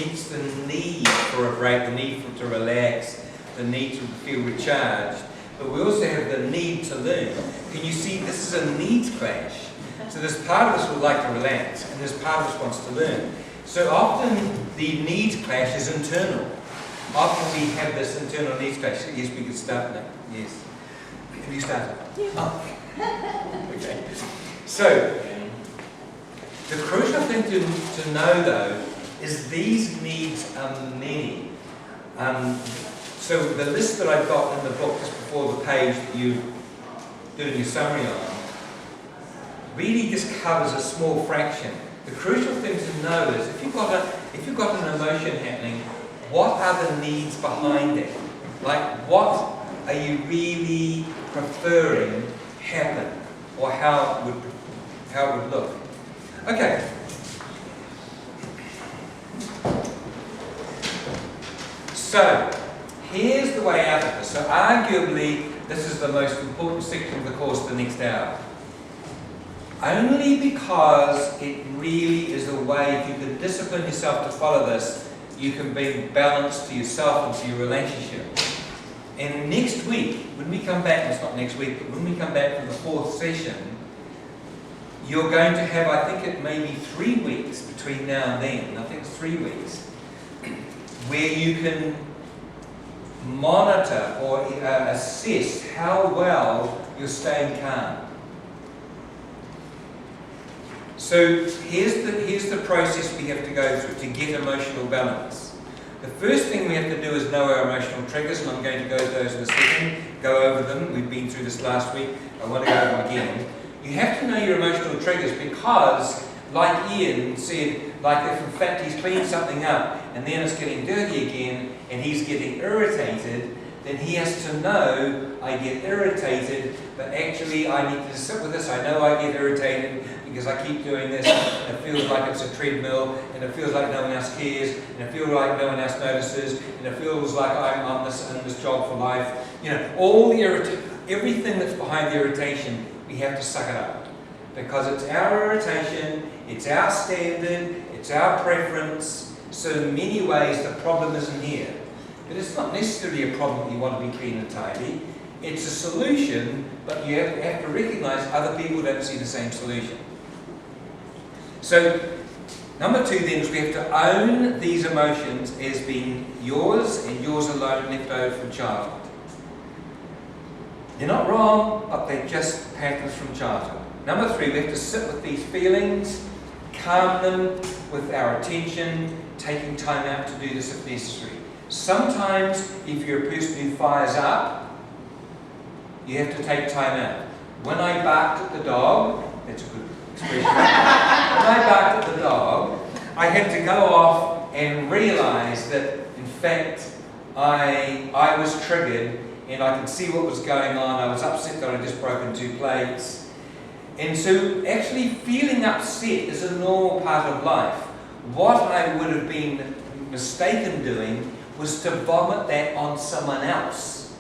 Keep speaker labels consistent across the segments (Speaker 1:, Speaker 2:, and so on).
Speaker 1: meets the need for a break, the need to relax, the need to feel recharged. But we also have the need to learn. Can you see this is a needs clash? So there's part of us would like to relax, and there's part of us wants to learn. So often the needs clash is internal. Often we have this internal needs clash. Yes, we could start now. Yes. Have you started?
Speaker 2: Yeah.
Speaker 1: Oh. Okay. So the crucial thing to know though is these needs are many. So the list that I've got in the book just before the page that you're doing your summary on really just covers a small fraction. The crucial thing to know is if you've got an emotion happening, what are the needs behind it? Like what are you really preferring happen, or how it would look? Okay. So here's the way out of this. So arguably this is the most important section of the course the next hour. Only because it really is a way, if you can discipline yourself to follow this, you can bring balance to yourself and to your relationship. And next week, when we come back, it's not next week, but when we come back for the fourth session, you're going to have, I think it may be 3 weeks between now and then, I think it's 3 weeks, where you can monitor or assess how well you're staying calm. So here's the process we have to go through to get emotional balance. The first thing we have to do is know our emotional triggers, and I'm going to go to those in a second, go over them. We've been through this last week. I want to go over them again. You have to know your emotional triggers because, like Ian said, like if in fact he's cleaned something up and then it's getting dirty again and he's getting irritated, then he has to know, I get irritated, but actually I need to sit with this. I know I get irritated because I keep doing this, and it feels like it's a treadmill, and it feels like no one else cares, and it feels like no one else notices, and it feels like I'm on this job for life. You know, all the everything that's behind the irritation, we have to suck it up. Because it's our irritation, it's our standard, it's our preference, so in many ways the problem isn't here. But it's not necessarily a problem you want to be clean and tidy. It's a solution, but you have to recognize other people don't see the same solution. So, number 2 then is we have to own these emotions as being yours and yours alone, left over from childhood. They're not wrong, but they're just patterns from childhood. Number 3, we have to sit with these feelings, calm them with our attention, taking time out to do this if necessary. Sometimes, if you're a person who fires up, you have to take time out. When I barked at the dog, that's a good expression. When I barked at the dog, I had to go off and realize that, in fact, I was triggered and I could see what was going on. I was upset that I just broken 2 plates. And so, actually feeling upset is a normal part of life. What I would have been mistaken doing was to vomit that on someone else.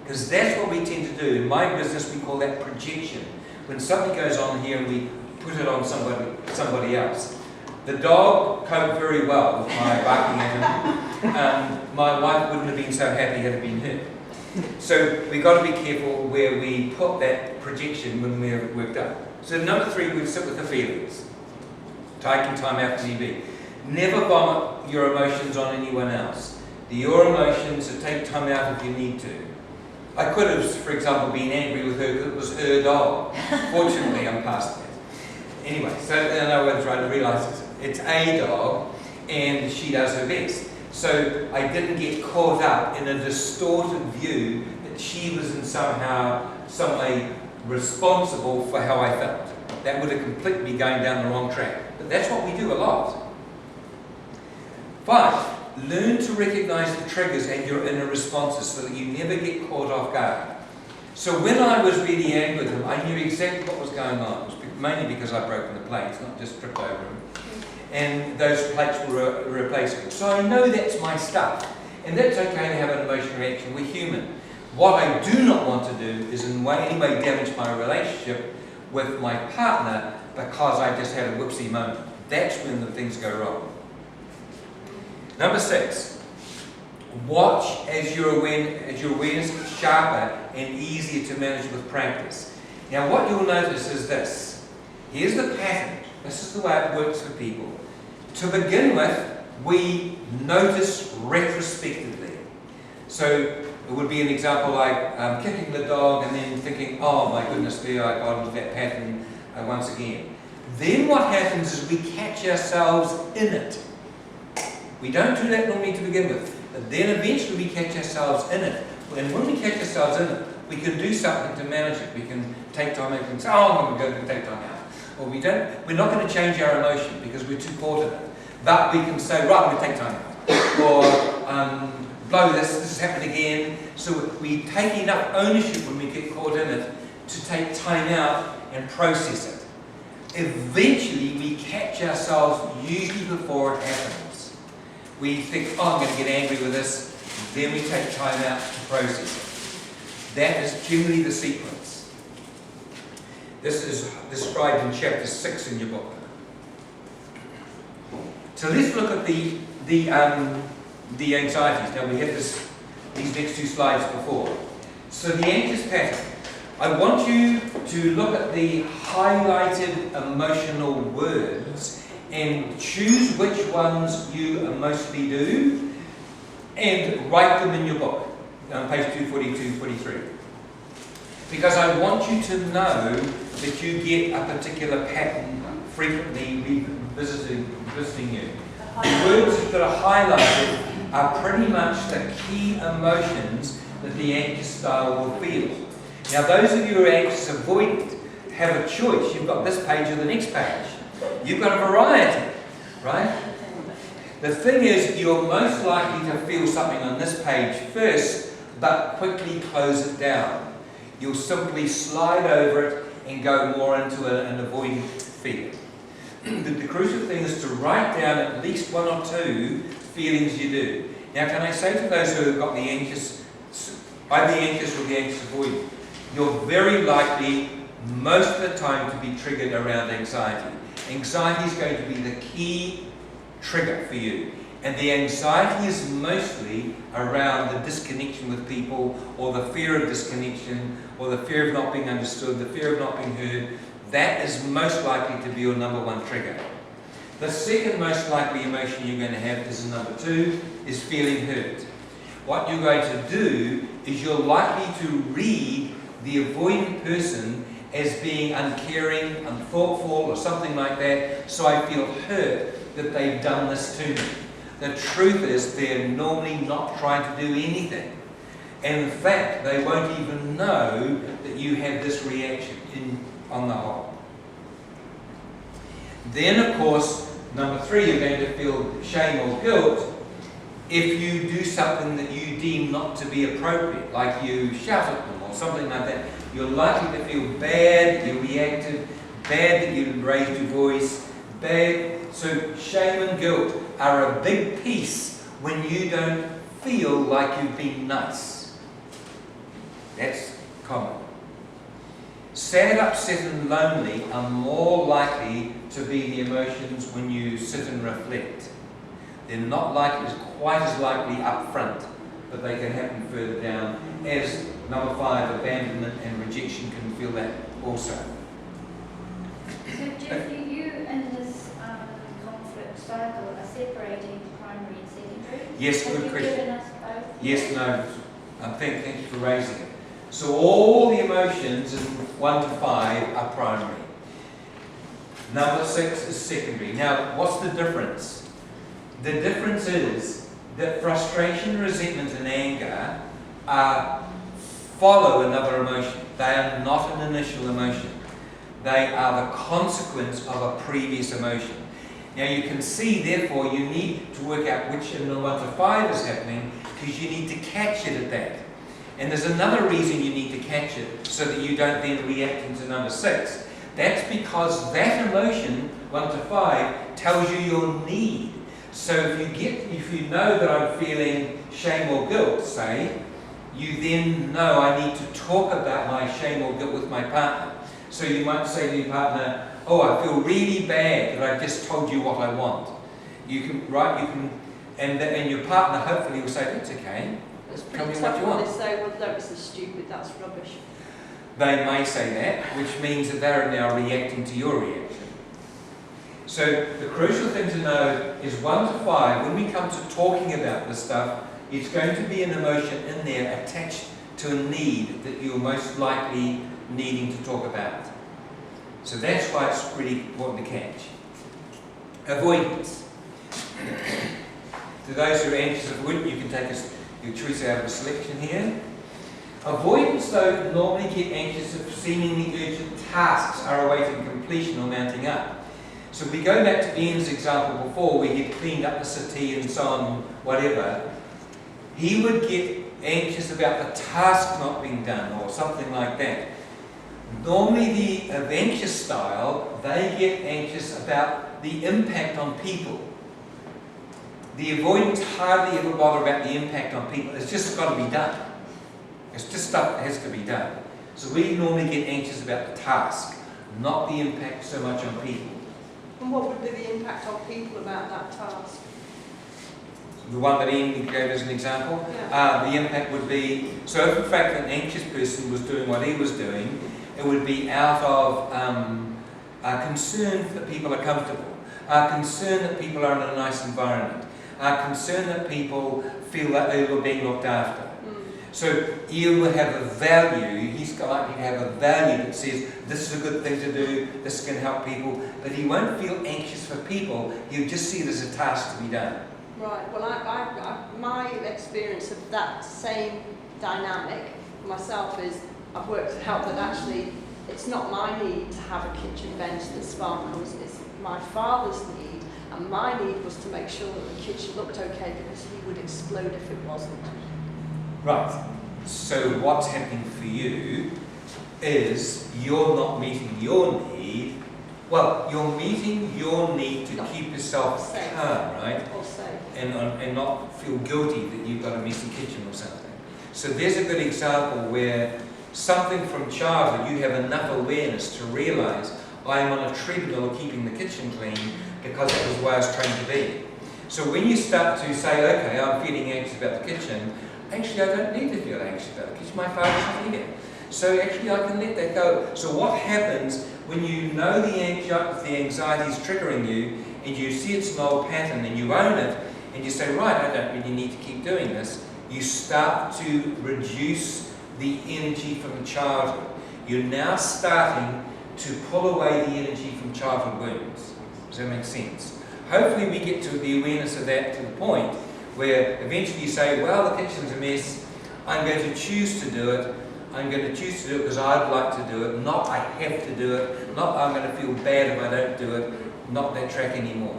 Speaker 1: Because that's what we tend to do. In my business, we call that projection. When something goes on here and we put it on somebody else. The dog coped very well with my barking at him. My wife wouldn't have been so happy had it been her. So we've got to be careful where we put that projection when we're worked up. So number 3, we sit with the feelings. Taking time out for EB. Never vomit your emotions on anyone else. They're your emotions, so take time out if you need to. I could have, for example, been angry with her because it was her dog. Fortunately, I'm past that. Anyway, so then I was trying to realise it's a dog and she does her best. So I didn't get caught up in a distorted view that she was in some way responsible for how I felt. That would have completely been going down the wrong track. But that's what we do a lot. 5, learn to recognise the triggers and your inner responses so that you never get caught off guard. So when I was really angry with him, I knew exactly what was going on. It was mainly because I'd broken the plates, not just tripped over them. And those plates were replaceable. So I know that's my stuff. And that's okay to have an emotional reaction. We're human. What I do not want to do is in any way damage my relationship with my partner because I just had a whoopsie moment. That's when the things go wrong. Number 6, watch as your awareness gets sharper and easier to manage with practice. Now what you'll notice is this. Here's the pattern. This is the way it works for people. To begin with, we notice retrospectively. So it would be an example like kicking the dog and then thinking, oh my goodness, there I got into that pattern once again. Then what happens is we catch ourselves in it. We don't do that normally to begin with, but then eventually we catch ourselves in it. And when we catch ourselves in it, we can do something to manage it. We can take time out and say, oh, I'm going to go and take time out. Or we're not going to change our emotion because we're too caught in it. But we can say, right, I'm going to take time out. Or blow this has happened again. So we take enough ownership when we get caught in it to take time out and process it. Eventually we catch ourselves usually before it happens. We think, oh, I'm going to get angry with this. Then we take time out to process it. That is generally the sequence. This is described in chapter 6 in your book. So let's look at the anxieties. Now we had these next two slides before. So the anxious pattern. I want you to look at the highlighted emotional words and choose which ones you mostly do and write them in your book on page 242, 43. Because I want you to know that you get a particular pattern frequently visiting you. The words that are highlighted are pretty much the key emotions that the anxious style will feel. Now those of you who are anxious avoidant have a choice. You've got this page or the next page. You've got a variety, right? The thing is, you're most likely to feel something on this page first, but quickly close it down. You'll simply slide over it and go more into an avoidant feeling. The crucial thing is to write down at least one or two feelings you do. Now, can I say to those who have got the anxious, either the anxious or the anxious avoidant, you're very likely, most of the time, to be triggered around anxiety. Anxiety is going to be the key trigger for you. And the anxiety is mostly around the disconnection with people, or the fear of disconnection, or the fear of not being understood, the fear of not being heard. That is most likely to be your number one trigger. The second most likely emotion you're going to have is number 2, is feeling hurt. What you're going to do is you're likely to read the avoidant person as being uncaring, unthoughtful, or something like that, so I feel hurt that they've done this to me. The truth is they're normally not trying to do anything. And in fact, they won't even know that you have this reaction on the whole. Then, of course, number 3, you're going to feel shame or guilt if you do something that you deem not to be appropriate, like you shout at them or something like that. You're likely to feel bad that you reacted, bad that you raised your voice, bad. So shame and guilt are a big piece when you don't feel like you've been nice. That's common. Sad, upset and lonely are more likely to be the emotions when you sit and reflect. They're not quite as likely up front, but they can happen further down, as number 5, abandonment and rejection can feel that also.
Speaker 2: So Jeffrey, you in this conflict cycle are separating primary and secondary?
Speaker 1: Yes, good
Speaker 2: question.
Speaker 1: question.
Speaker 2: Given us both?
Speaker 1: Yes, no, thank you for raising it. So all the emotions in 1 to 5 are primary. Number 6 is secondary. Now, what's the difference? The difference is that frustration, resentment and anger follow another emotion. They are not an initial emotion. They are the consequence of a previous emotion. Now you can see, therefore, you need to work out which in the 1 to 5 is happening, because you need to catch it at that. And there's another reason you need to catch it, so that you don't then react into number 6. That's because that emotion, 1 to 5, tells you your need. So if you know that I'm feeling shame or guilt, say, you then know I need to talk about my shame or guilt with my partner. So you might say to your partner, oh, I feel really bad that I just told you what I want. You can and your partner hopefully will say, that's okay.
Speaker 3: It's
Speaker 1: Tell
Speaker 3: pretty
Speaker 1: me what
Speaker 3: tough
Speaker 1: you
Speaker 3: when
Speaker 1: want.
Speaker 3: they say, well, no, this is stupid, that's rubbish.
Speaker 1: They may say that, which means that they're now reacting to your reaction. So the crucial thing to know is 1 to 5, when we come to talking about this stuff, it's going to be an emotion in there attached to a need that you're most likely needing to talk about. So that's why it's really important to catch. Avoidance. To those who are anxious avoidant, you can take your choice out of a selection here. Avoidance, though, normally get anxious if seemingly urgent tasks are awaiting completion or mounting up. So if we go back to Ian's example before, where he'd cleaned up the city and so on, whatever, he would get anxious about the task not being done or something like that. Normally the anxious style, they get anxious about the impact on people. The avoidants hardly ever bother about the impact on people. It's just got to be done. It's just stuff that has to be done. So we normally get anxious about the task, not the impact so much on people.
Speaker 3: And what would be the impact on people about that task?
Speaker 1: The one that Ian gave as an example,
Speaker 3: Yeah.
Speaker 1: the impact would be, so if in fact an anxious person was doing what he was doing, it would be out of concern that people are comfortable, concern that people are in a nice environment, concern that people feel that they were being looked after. So Ian will have a value, he's likely to have a value that says this is a good thing to do, this can help people, but he won't feel anxious for people, he'll just see it as a task to be done.
Speaker 3: Right, well, my experience of that same dynamic for myself is I've worked to help that actually it's not my need to have a kitchen bench that sparkles, it's my father's need, and my need was to make sure that the kitchen looked okay because he would explode if it wasn't.
Speaker 1: Right, so what's happening for you is you're not meeting your need. Well, you're meeting your need to keep yourself
Speaker 3: safe.
Speaker 1: calm, right?
Speaker 3: Or safe.
Speaker 1: And not feel guilty that you've got a messy kitchen or something. So there's a good example where something from childhood, you have enough awareness to realise I'm on a treadmill of keeping the kitchen clean because that was where I was trained to be. So when you start to say, okay, I'm feeling anxious about the kitchen, actually I don't need to feel anxious about the kitchen, my father's not here. So actually I can let that go. So what happens when you know the anxiety is triggering you and you see it's an old pattern and you own it and you say, right, I don't really need to keep doing this, you start to reduce the energy from childhood. You're now starting to pull away the energy from childhood wounds. Does that make sense? Hopefully we get to the awareness of that to the point where eventually you say, well, the kitchen's a mess, I'm going to choose to do it. I'm going to choose to do it because I'd like to do it, not I have to do it, not I'm going to feel bad if I don't do it, not that track anymore.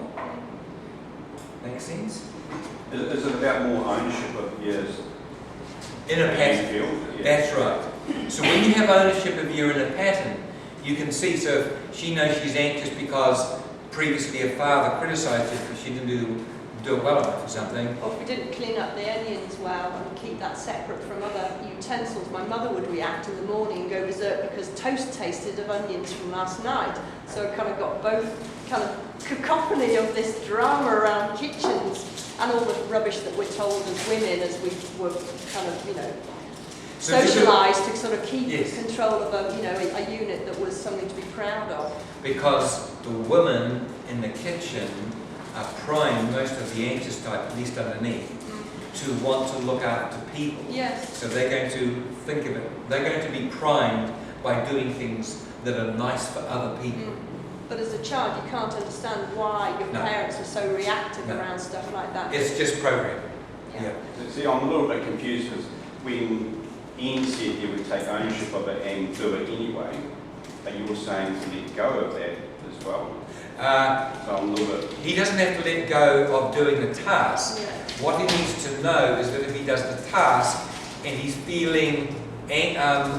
Speaker 1: Make sense?
Speaker 4: Is it about more ownership of yours?
Speaker 1: Inner pattern.
Speaker 4: Yeah.
Speaker 1: That's right. So when you have ownership of your inner pattern, you can see, so if she knows she's anxious because previously her father criticised her because she didn't do it well enough or something.
Speaker 3: Or if we didn't clean up the onions well and keep that separate from other utensils, my mother would react in the morning and go berserk because toast tasted of onions from last night. So I kind of got both kind of cacophony of this drama around kitchens and all the rubbish that we're told as women as we were kind of,
Speaker 1: So
Speaker 3: socialised to sort of keep
Speaker 1: Yes.
Speaker 3: control of a unit that was something to be proud of.
Speaker 1: Because the women in the kitchen are primed, most of the anxious type, at least underneath, to want to look after people.
Speaker 3: Yes.
Speaker 1: So they're going to think of it, they're going to be primed by doing things that are nice for other people.
Speaker 3: But as a child, you can't understand why your
Speaker 1: No.
Speaker 3: parents were so reactive
Speaker 1: No.
Speaker 3: around stuff like that.
Speaker 1: It's just programming.
Speaker 3: Yeah.
Speaker 4: See, I'm a little bit confused because when Ian said he would take ownership of it and do it anyway, are you saying to let go of that as well? So I'm a little bit...
Speaker 1: He doesn't have to let go of doing the task.
Speaker 3: Yeah.
Speaker 1: What he needs to know is that if he does the task and he's feeling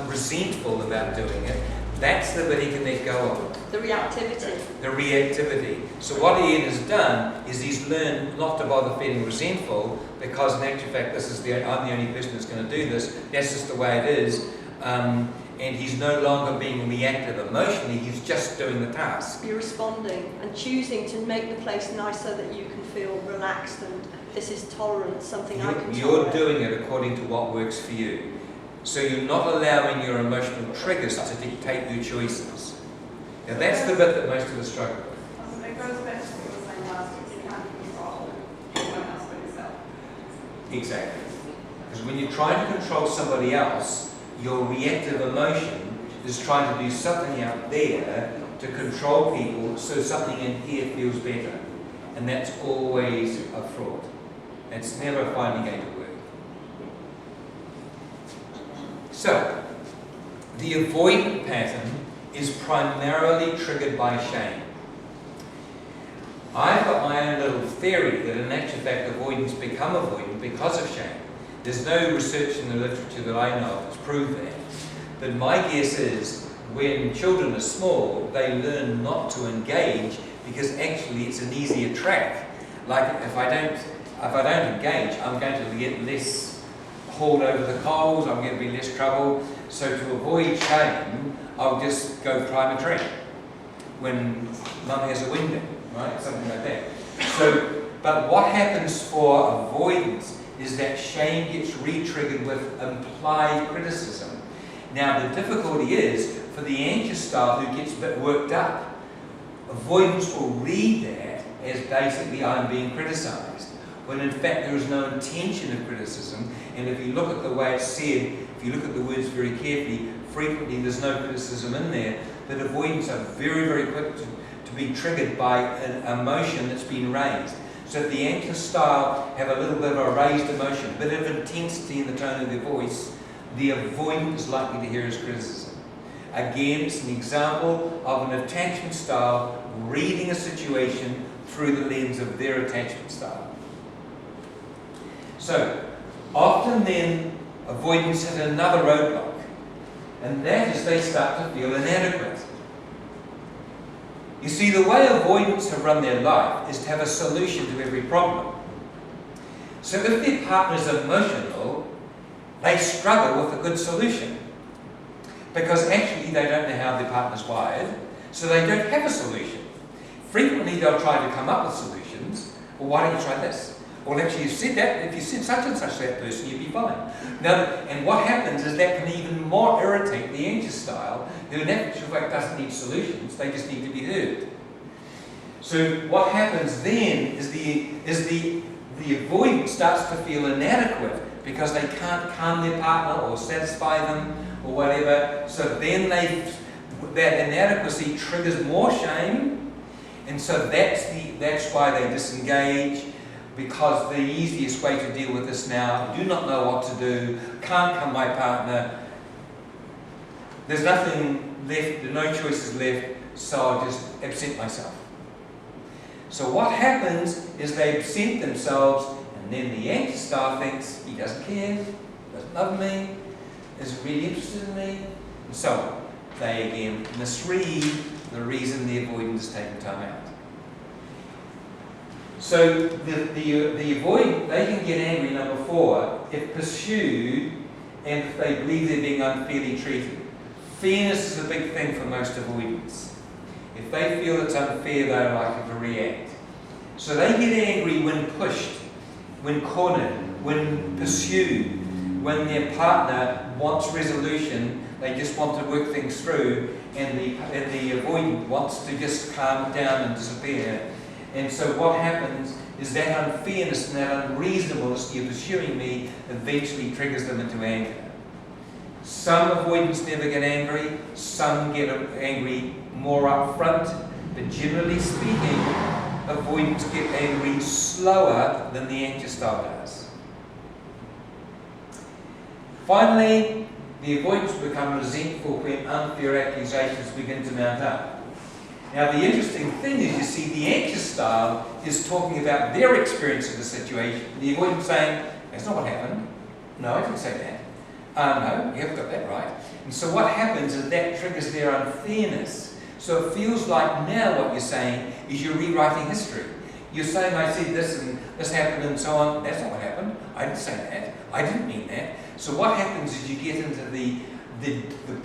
Speaker 1: resentful about doing it, that's the bit he can let go of.
Speaker 3: The reactivity.
Speaker 1: The reactivity. So what Ian has done is he's learned not to bother feeling resentful because in actual fact I'm the only person that's going to do this. That's just the way it is. And he's no longer being reactive emotionally, he's just doing the task.
Speaker 3: You're responding and choosing to make the place nice so that you can feel relaxed and this is tolerance, something I can
Speaker 1: You're
Speaker 3: tolerate.
Speaker 1: doing it according to what works for you. So you're not allowing your emotional triggers to dictate your choices. Now that's the bit that most of us struggle with.
Speaker 5: It goes back to what you were saying last week, you can't control someone else but yourself.
Speaker 1: Exactly. Because when you're trying to control somebody else, your reactive emotion is trying to do something out there to control people so something in here feels better. And that's always a fraud. It's never finally going to work. So, the avoidant pattern is primarily triggered by shame. I've got my own little theory that in actual fact avoidance become avoidant because of shame. There's no research in the literature that I know of that's proved that. But my guess is when children are small, they learn not to engage because actually it's an easier track. Like if I don't engage, I'm going to get less hauled over the coals, I'm going to be less trouble. So to avoid shame, I'll just go climb a tree when mum has a window, right? Something like that. So, but what happens for avoidance is that shame gets re-triggered with implied criticism. Now the difficulty is, for the anxious style who gets a bit worked up, avoidance will read that as basically I'm being criticised, when in fact there is no intention of criticism. And if you look at the way it's said, if you look at the words very carefully, frequently there's no criticism in there, but avoidance are very, very quick to be triggered by an emotion that's been raised. So if the anxious style have a little bit of a raised emotion, a bit of intensity in the tone of their voice, the avoidant is likely to hear as criticism. Again, it's an example of an attachment style reading a situation through the lens of their attachment style. So, often then, avoidance hit another roadblock, and that is they start to feel inadequate. You see, the way avoidants have run their life is to have a solution to every problem. So if their partner is emotional, they struggle with a good solution. Because actually they don't know how their partner's wired, so they don't have a solution. Frequently they'll try to come up with solutions. Well, why don't you try this? Well, actually you said that, if you said such and such to that person, you'd be fine. Now, and what happens is that can even more irritate the anxious style, who in actual fact doesn't need solutions, they just need to be heard. So what happens then is the avoidant starts to feel inadequate because they can't calm their partner or satisfy them or whatever. So then that inadequacy triggers more shame, and so that's why they disengage, because the easiest way to deal with this now, do not know what to do, can't calm my partner, there's nothing left, there are no choices left, so I'll just absent myself. So what happens is they absent themselves, and then the anxious style thinks, he doesn't care, doesn't love me, isn't really interested in me, and so on. They again misread the reason the avoidant is taking time out. So the avoidant, they can get angry, number 4, if pursued and if they believe they're being unfairly treated. Fairness is a big thing for most avoidants. If they feel it's unfair, they're likely to react. So they get angry when pushed, when cornered, when pursued, when their partner wants resolution, they just want to work things through, and the avoidant wants to just calm down and disappear. And so what happens is that unfairness and that unreasonableness, you're pursuing me, eventually triggers them into anger. Some avoidants never get angry, some get angry more up front, but generally speaking, avoidants get angry slower than the anxious style does. Finally, the avoidants become resentful when unfair accusations begin to mount up. Now the interesting thing is, you see, the anxious style is talking about their experience of the situation. The avoidant saying, that's not what happened. No, I didn't say that. No, you haven't got that right. And so what happens is that triggers their unfairness. So it feels like now what you're saying is you're rewriting history. You're saying, I said this and this happened and so on. That's not what happened. I didn't say that. I didn't mean that. So what happens is you get into the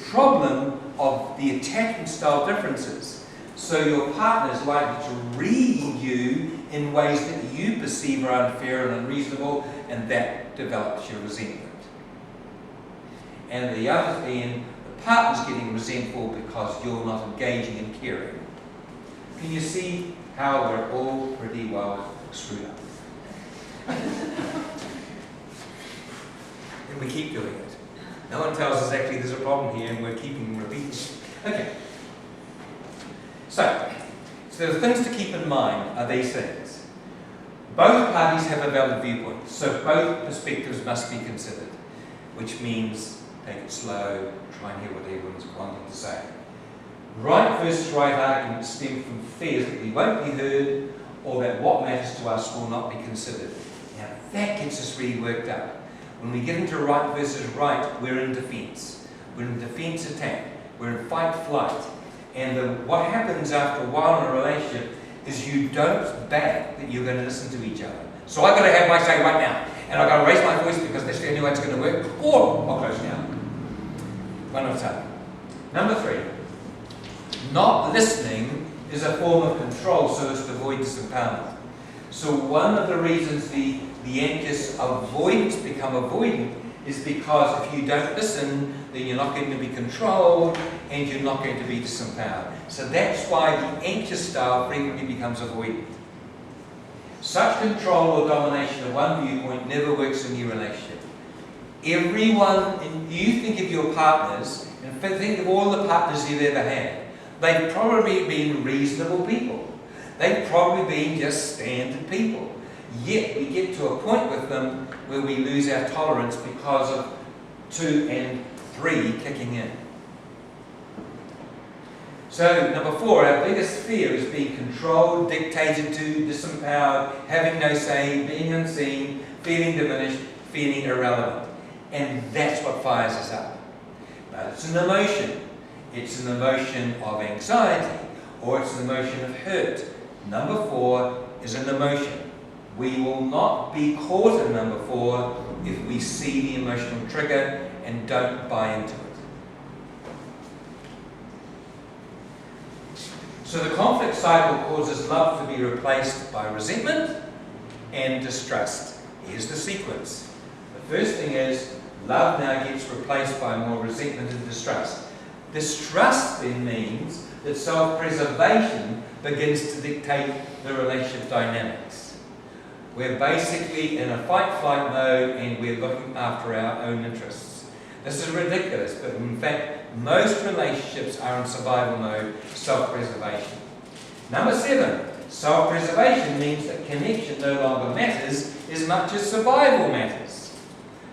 Speaker 1: problem of the attachment style differences. So your partner is likely to read you in ways that that you perceive are unfair and unreasonable, and that develops your resentment. And at the other end, the partner's getting resentful because you're not engaging and caring. Can you see how we're all pretty well screwed up? And we keep doing it. No one tells us actually there's a problem here, and we're keeping repeating. Okay. So the things to keep in mind are these things. Both parties have a valid viewpoint, so both perspectives must be considered, which means take it slow, try and hear what everyone's wanting to say. Right versus right arguments stem from fears that we won't be heard, or that what matters to us will not be considered. Now that gets us really worked up. When we get into right versus right, we're in defence. We're in defence attack. We're in fight-flight. And what happens after a while in a relationship is you don't back that you're going to listen to each other. So I've got to have my say right now. And I've got to raise my voice because that's the only way it's going to work. Or I'll close down. One at a time. Number 3. Not listening is a form of control so as to avoid disempowerment. So one of the reasons the anxious avoidance become avoidant is because if you don't listen, then you're not going to be controlled and you're not going to be disempowered. So that's why the anxious style frequently becomes avoidant. Such control or domination of one viewpoint never works in your relationship. Everyone, and you think of your partners, and think of all the partners you've ever had. They've probably been reasonable people. They've probably been just standard people. Yet we get to a point with them where we lose our tolerance because of 2 and 3 kicking in. So, number 4, our biggest fear is being controlled, dictated to, disempowered, having no say, being unseen, feeling diminished, feeling irrelevant. And that's what fires us up. But it's an emotion. It's an emotion of anxiety, or it's an emotion of hurt. Number 4 is an emotion. We will not be caught in number 4 if we see the emotional trigger and don't buy into it. So the conflict cycle causes love to be replaced by resentment and distrust. Here's the sequence. The first thing is love now gets replaced by more resentment and distrust. Distrust then means that self-preservation begins to dictate the relationship dynamics. We're basically in a fight-flight mode and we're looking after our own interests. This is ridiculous, but in fact, most relationships are in survival mode, self-preservation. Number 7, self-preservation means that connection no longer matters as much as survival matters.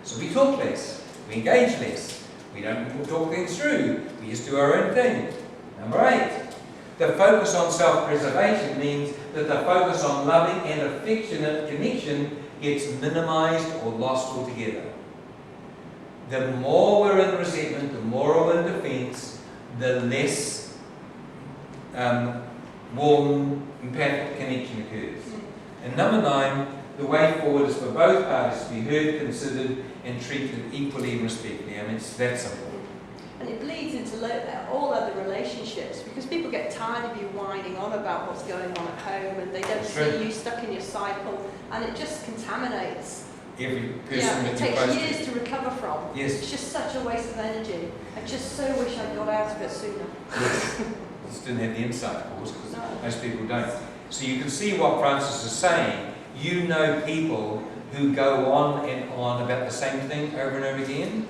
Speaker 1: So we talk less, we engage less. We don't talk things through. We just do our own thing. Number 8. The focus on self-preservation means that the focus on loving and affectionate connection gets minimized or lost altogether. The more we're in resentment, the more we're in defense, the less warm, empathic connection occurs. And number 9, the way forward is for both parties to be heard, considered, and treated equally and respectfully. I mean, it's that simple.
Speaker 3: And it bleeds into all other relationships because people get tired of you whining on about what's going on at home and they don't see you stuck in your cycle, and it just contasts
Speaker 1: Every person
Speaker 3: it
Speaker 1: that you're
Speaker 3: takes
Speaker 1: close
Speaker 3: years
Speaker 1: to.
Speaker 3: to recover from.
Speaker 1: Yes.
Speaker 3: It's just such a waste of energy. I just so wish I got out of it sooner.
Speaker 1: Just didn't have the insight, of course, because
Speaker 3: No.
Speaker 1: most people don't. So you can see what Francis is saying. You know people who go on and on about the same thing over and over again.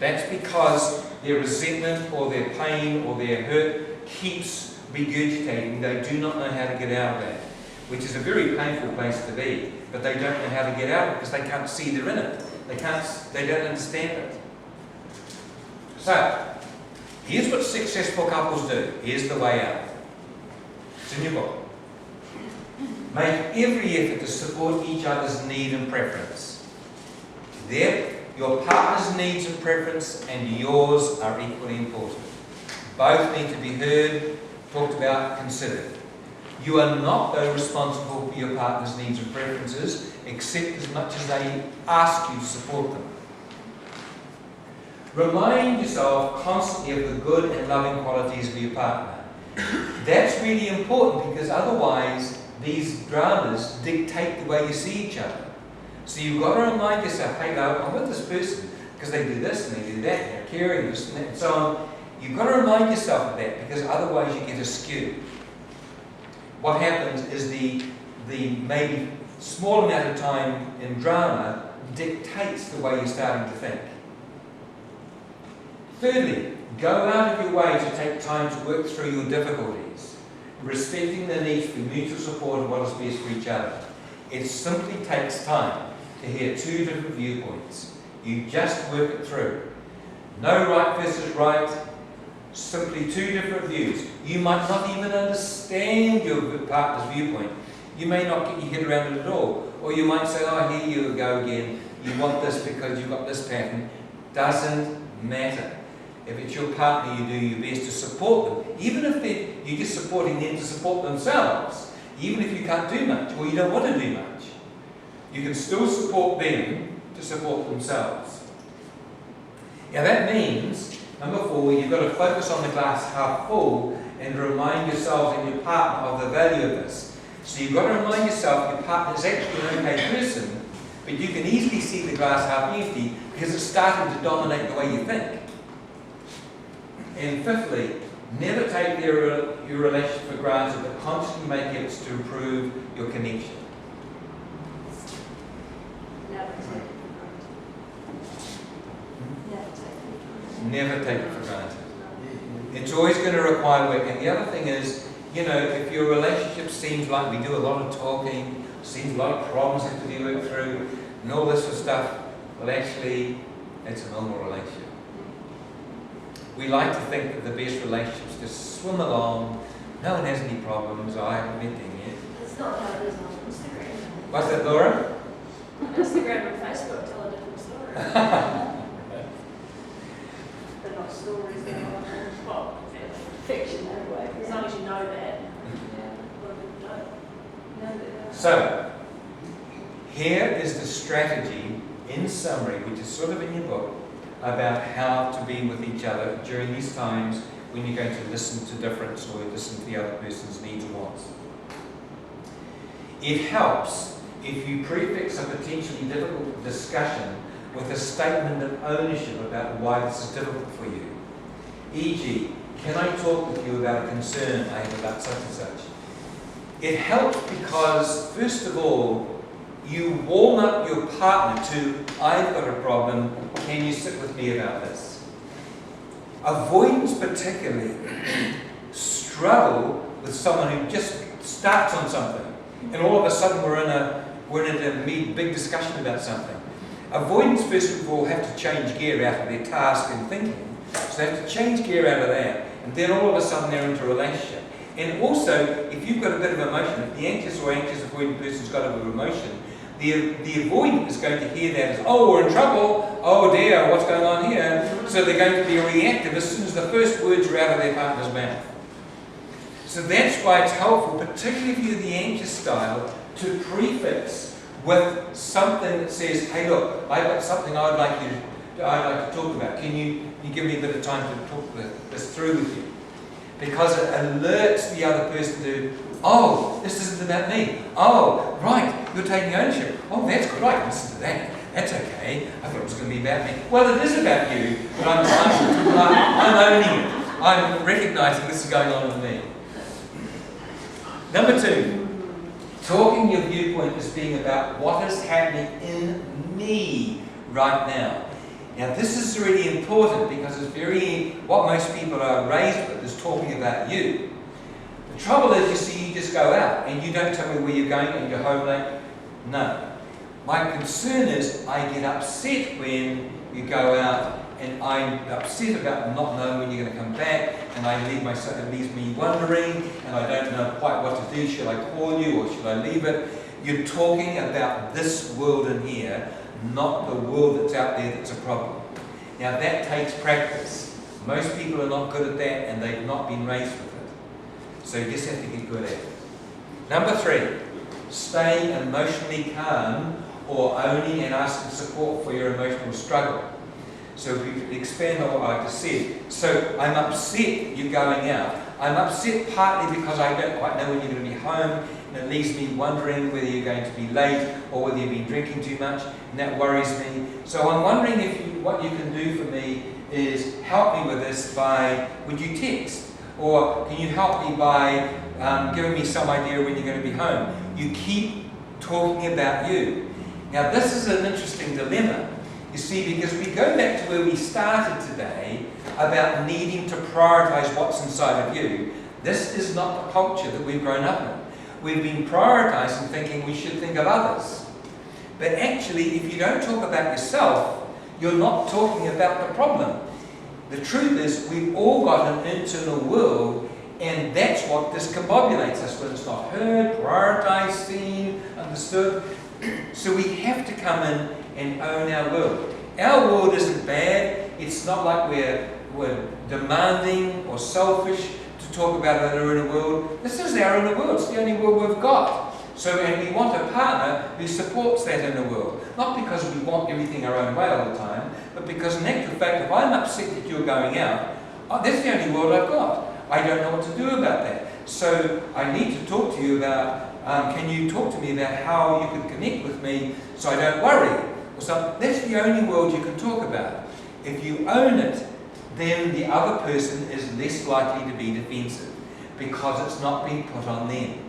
Speaker 1: That's because their resentment or their pain or their hurt keeps regurgitating. They do not know how to get out of that, which is a very painful place to be. But they don't know how to get out of it because they can't see they're in it. They don't understand it. So, here's what successful couples do. Here's the way out. It's in your book. Make every effort to support each other's need and preference. Your partner's needs and preference and yours are equally important. Both need to be heard, talked about, considered. You are not, though, responsible for your partner's needs and preferences, except as much as they ask you to support them. Remind yourself constantly of the good and loving qualities of your partner. That's really important because otherwise these dramas dictate the way you see each other. So you've got to remind yourself, hey, no, I'm with this person because they do this and they do that, they're caring, this and that, and so on. You've got to remind yourself of that because otherwise you get askew. What happens is the maybe small amount of time in drama dictates the way you're starting to think. Thirdly, go out of your way to take time to work through your difficulties, respecting the need for mutual support and what is best for each other. It simply takes time to hear two different viewpoints. You just work it through. No right versus right, simply two different views. You might not even understand your partner's viewpoint. You may not get your head around it at all. Or you might say, oh, here you go again. You want this because you've got this pattern. Doesn't matter. If it's your partner, you do your best to support them. Even if you're just supporting them to support themselves. Even if you can't do much or you don't want to do much. You can still support them to support themselves. Now that means, number 4, you've got to focus on the glass half full and remind yourself and your partner of the value of this. So you've got to remind yourself your partner is actually an okay person, but you can easily see the glass half empty because it's starting to dominate the way you think. And fifthly, never take your relationship for granted, but constantly make efforts to improve your connection.
Speaker 3: Never take it for granted.
Speaker 1: Never take it for granted. It's always going to require work. And the other thing is, you know, if your relationship seems like we do a lot of talking, seems a lot of problems have to be worked through, and all this sort of stuff, well, actually, it's a normal relationship. We like to think that the best relationships just swim along, no one has any problems, I haven't met them yet.
Speaker 5: It's not how it is on Instagram.
Speaker 1: What's that, Laura?
Speaker 5: Instagram and Facebook tell a different story. They're not stories, they're not, well,
Speaker 3: Fiction anyway.
Speaker 5: as long as you know that.
Speaker 1: So, here is the strategy, in summary, which is sort of in your book, about how to be with each other during these times when you're going to listen to difference or listen to the other person's needs and wants. It helps if you prefix a potentially difficult discussion with a statement of ownership about why this is difficult for you. E.g., can I talk with you about a concern I have about such and such? It helps because, first of all, you warm up your partner to, I've got a problem, can you sit with me about this? Avoidance particularly struggle with someone who just starts on something and all of a sudden we're in a big discussion about something. Avoidance first of all have to change gear out of their task and thinking. So they have to change gear out of that and then all of a sudden they're into a relationship. And also, if you've got a bit of emotion, if the anxious or anxious avoidant person's got a bit of emotion, the avoidant is going to hear that as, oh, we're in trouble, oh dear, what's going on here? So they're going to be reactive as soon as the first words are out of their partner's mouth. So that's why it's helpful, particularly if you're the anxious style, to prefix with something that says, hey look, I've got something I'd like to talk about. Can you give me a bit of time to talk this through with you? Because it alerts the other person to, oh, this isn't about me. Oh, right, you're taking ownership. Oh, that's good. I can listen to that. That's okay. I thought it was going to be about me. Well, it is about you, but I'm owning it. I'm recognizing this is going on with me. Number 2, talking your viewpoint as being about what is happening in me right now. Now, this is really important because it's what most people are raised with is talking about you. The trouble is, you see, you just go out and you don't tell me where you're going and you're home late. No. My concern is I get upset when you go out and I'm upset about not knowing when you're going to come back and it leaves me wondering and I don't know quite what to do. Should I call you or should I leave it? You're talking about this world in here, not the world that's out there that's a problem. Now that takes practice. Most people are not good at that and they've not been raised with it. So you just have to get good at it. Number 3, staying emotionally calm or owning and asking support for your emotional struggle. So if we expand on what I just said. So I'm upset you're going out. I'm upset partly because I don't quite know when you're going to be home. And it leaves me wondering whether you're going to be late or whether you've been drinking too much, and that worries me. So I'm wondering what you can do for me is help me with this by, would you text? Or can you help me by giving me some idea when you're going to be home? You keep talking about you. Now this is an interesting dilemma, you see, because we go back to where we started today about needing to prioritize what's inside of you. This is not the culture that we've grown up in. We've been prioritizing thinking we should think of others. But actually, if you don't talk about yourself, you're not talking about the problem. The truth is, we've all got an internal world, and that's what discombobulates us when it's not heard, prioritized, seen, understood. So we have to come in and own our world. Our world isn't bad. It's not like we're demanding or selfish to talk about our inner world. This is our inner world. It's the only world we've got. So, and we want a partner who supports that inner world. Not because we want everything our own way all the time, but because in actual fact, if I'm upset that you're going out, that's the only world I've got. I don't know what to do about that. So I need to talk to you about, can you talk to me about how you can connect with me so I don't worry? So that's the only world you can talk about. If you own it, then the other person is less likely to be defensive because it's not being put on them.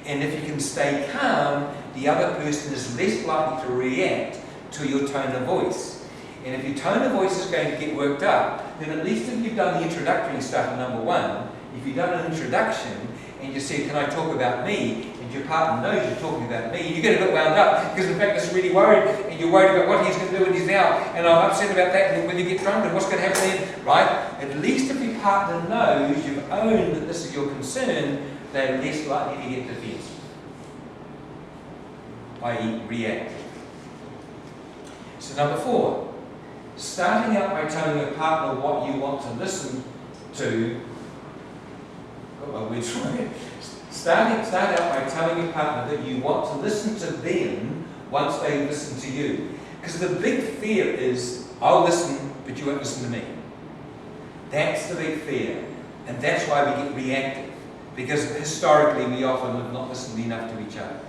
Speaker 1: And if you can stay calm, the other person is less likely to react to your tone of voice. And if your tone of voice is going to get worked up, then at least if you've done the introductory stuff, number one, if you've done an introduction and you say, can I talk about me? And your partner knows you're talking about me, you get a bit wound up because in fact it's really worried and you're worried about what he's going to do when he's out, and I'm upset about that and when you get drunk and what's going to happen then, right? At least if your partner knows you've owned that this is your concern, they're less likely to get defensive, i.e. react. So number 4, starting out by telling your partner what you want to listen to. Start out by telling your partner that you want to listen to them once they listen to you. Because the big fear is, I'll listen, but you won't listen to me. That's the big fear. And that's why we get reactive. Because historically we often have not listened enough to each other.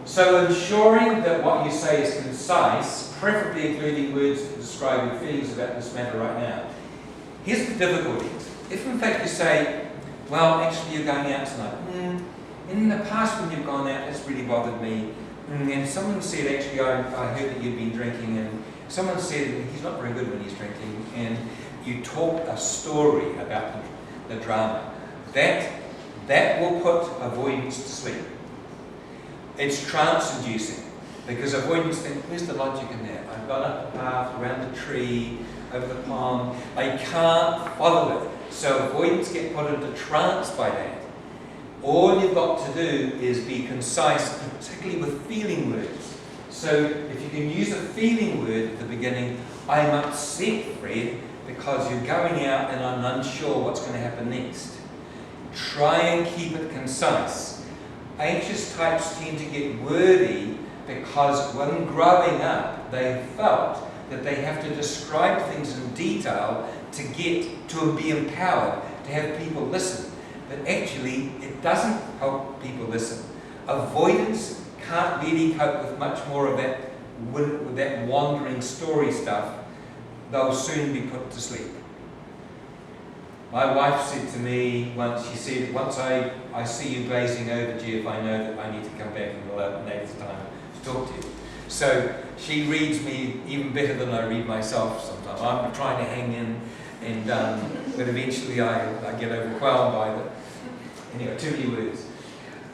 Speaker 1: So ensuring that what you say is concise, preferably including words to describe your feelings about this matter right now. Here's the difficulty. If in fact you say, well, actually you're going out tonight. In the past when you've gone out, it's really bothered me. And someone said, actually, I heard that you've been drinking, and someone said he's not very good when he's drinking, and you talk a story about the drama. That will put avoidance to sleep. It's trance-inducing, because avoidance thinks, where's the logic in that? I've gone up the path, around the tree, over the pond, I can't follow it. So avoidance gets put into trance by that. All you've got to do is be concise, particularly with feeling words. So if you can use a feeling word at the beginning, I'm upset, Fred, because you're going out and I'm unsure what's going to happen next. Try and keep it concise. Anxious types tend to get wordy because when growing up, they felt that they have to describe things in detail to get to be empowered, to have people listen. But actually, it doesn't help people listen. Avoidance can't really cope with much more of that, with that wandering story stuff. They'll soon be put to sleep. My wife said to me once, she said, once I see you glazing over, Jeff, I know that I need to come back and we'll have next time to talk to you. So she reads me even better than I read myself sometimes. I'm trying to hang in, and but eventually I get overwhelmed by the, anyway, too many words.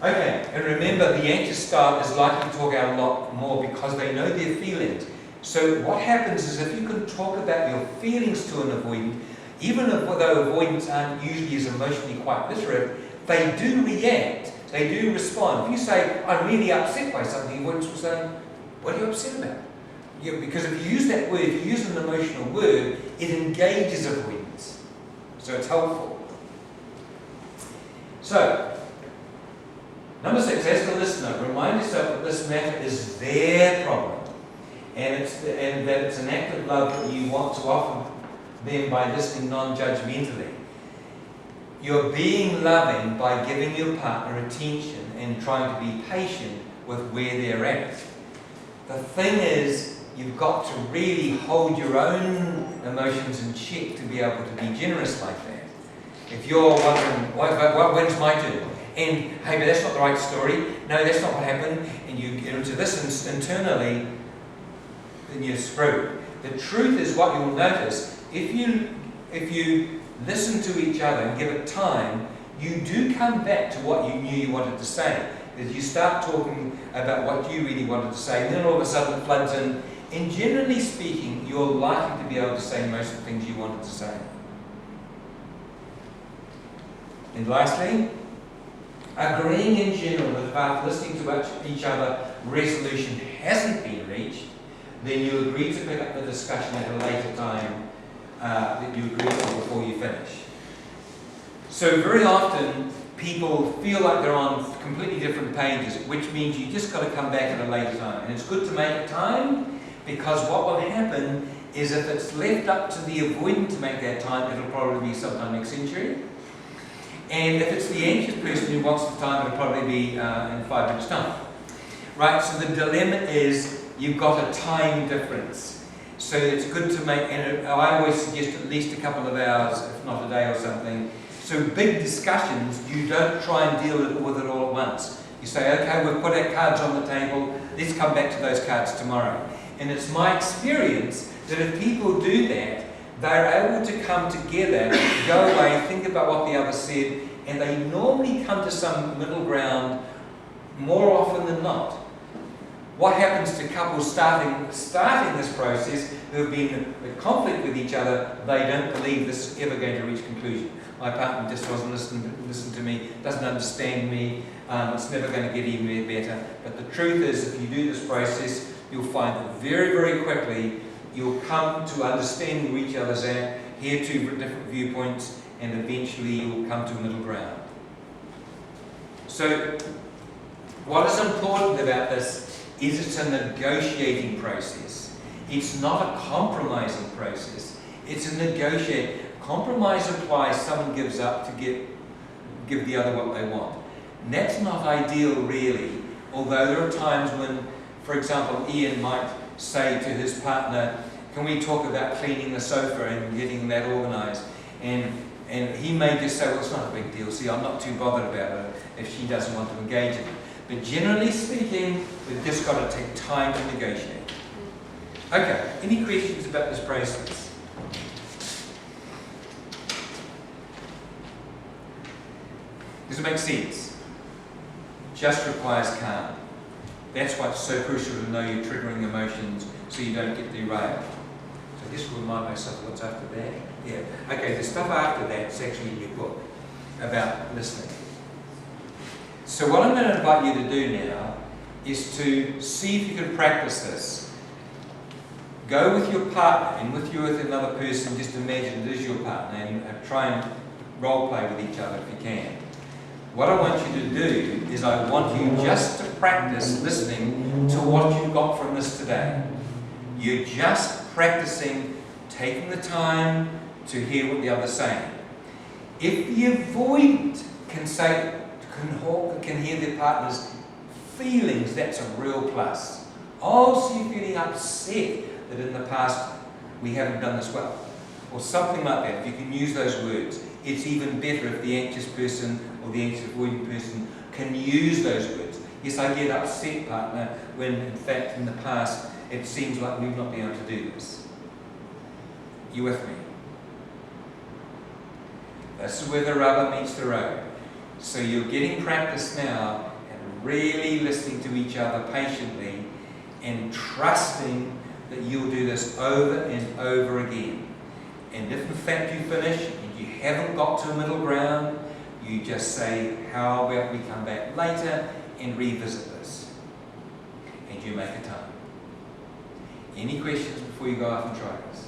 Speaker 1: Okay, and remember, the anxious style is likely to talk out a lot more because they know their feelings. So what happens is if you can talk about your feelings to an avoidant, even though avoidants aren't usually as emotionally quite literate, they do react, they do respond. If you say, I'm really upset by something, avoidants will say, what are you upset about? Yeah, because if you use that word, if you use an emotional word, it engages avoidance. So it's helpful. So, number 6, as the listener, remind yourself that this matter is their problem. And that it's an act of love that you want to offer them by listening non-judgmentally. You're being loving by giving your partner attention and trying to be patient with where they're at. The thing is, you've got to really hold your own emotions in check to be able to be generous like that. If you're wondering, when's my turn? And, hey, but that's not the right story. No, that's not what happened. And you get into this internally, then you're screwed. The truth is, what you'll notice, if you listen to each other and give it time, you do come back to what you knew you wanted to say. As you start talking about what you really wanted to say, and then all of a sudden it floods in. And generally speaking, you're likely to be able to say most of the things you wanted to say. And lastly, agreeing in general that if listening to each other, resolution hasn't been reached, then you agree to pick up the discussion at a later time that you agree on before you finish. So very often, people feel like they're on completely different pages, which means you just got to come back at a later time. And it's good to make a time, because what will happen is if it's left up to the avoidant to make that time, it'll probably be sometime next century. And if it's the anxious person who wants the time, it'll probably be in 5 minutes' time. Right, so the dilemma is you've got a time difference. So it's good to make, and I always suggest at least a couple of hours, if not a day or something. So big discussions, you don't try and deal with it all at once. You say, okay, we've put our cards on the table, let's come back to those cards tomorrow. And it's my experience that if people do that, they're able to come together, go away, think about what the other said, and they normally come to some middle ground more often than not. What happens to couples starting this process who have been in conflict with each other, they don't believe this is ever going to reach conclusion. My partner just doesn't listen to me, doesn't understand me, it's never going to get even better. But the truth is, if you do this process, you'll find that very, very quickly you'll come to understanding where each other's at, hear two different viewpoints, and eventually you'll come to a middle ground. So, what is important about this is it's a negotiating process. It's not a compromising process. It's a negotiate. Compromise implies someone gives up to give the other what they want. And that's not ideal, really, although there are times when, for example, Ian might say to his partner, can we talk about cleaning the sofa and getting that organised? And he may just say, well, it's not a big deal. See, I'm not too bothered about it if she doesn't want to engage in it. But generally speaking, we've just got to take time to negotiate. Okay, any questions about this process? Does it make sense? Just requires calm. That's why it's so crucial to know your triggering emotions so you don't get derailed. So just remind myself what's after that. Yeah. Okay, the stuff after that is actually in your book about listening. So what I'm going to invite you to do now is to see if you can practice this. Go with your partner and with another person, just imagine it is your partner and try and role play with each other if you can. What I want you to do is I want you just to practice listening to what you got from this today. You're just practicing taking the time to hear what the other's saying. If the avoidant can hear their partner's feelings, that's a real plus. Oh, so you're feeling upset that in the past we haven't done this well. Or something like that. If you can use those words, it's even better if the anxious person or the anxious avoidant person can use those words. Yes, I get upset, partner, when in fact in the past it seems like we've not been able to do this. You with me? This is where the rubber meets the road. So you're getting practice now and really listening to each other patiently and trusting that you'll do this over and over again. And if in fact you finish and you haven't got to a middle ground, you just say, how about we come back later and revisit this? And you make a time. Any questions before you go off and try this?